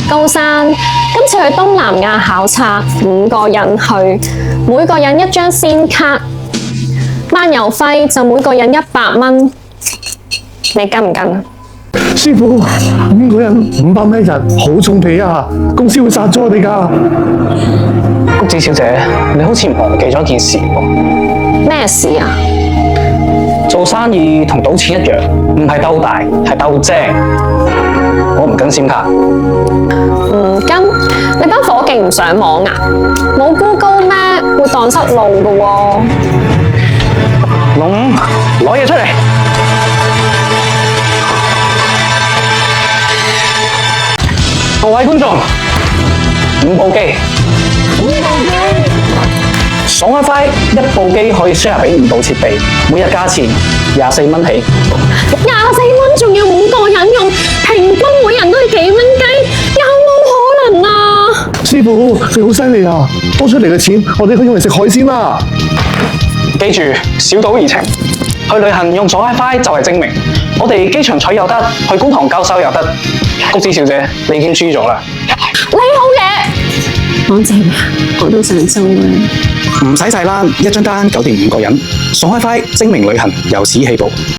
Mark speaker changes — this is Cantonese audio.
Speaker 1: 高山，今次去東南亞考察，5個人去，每個人1張先卡，漫遊費就每個人100蚊，你跟唔跟啊？
Speaker 2: 師傅，5個人500蚊一日，好重皮啊！公司會殺咗我哋㗎。
Speaker 3: 谷子小姐，你好似忘記咗件事喎。
Speaker 1: 咩事啊？
Speaker 3: 做生意同賭錢一樣，唔係鬥大，係鬥精。我唔跟閃卡。
Speaker 1: 唔跟？你班伙計唔上網啊？冇 Google 咩？會蕩失路㗎喎。
Speaker 3: 龍，攞嘢出嚟。各位觀眾，5部機。爽WiFi 1部機可以 share 俾5部設備，每日價錢24蚊起。
Speaker 1: 24蚊仲要5個人用，平均每人都係幾蚊雞，有冇可能啊？
Speaker 2: 師傅，你好犀利啊！多出嚟嘅錢，我哋可以用嚟食海鮮啦。
Speaker 3: 記住，小賭怡情，去旅行用爽 WiFi 就係精明。我哋機場取又得，去觀塘交收又得。谷子小姐，你已經輸咗啦！
Speaker 1: 你好嘢，講正啊，我都想收啊。
Speaker 3: 唔使晒啦，一張單9.5個人，爽 WiFi 精明旅行由此起步。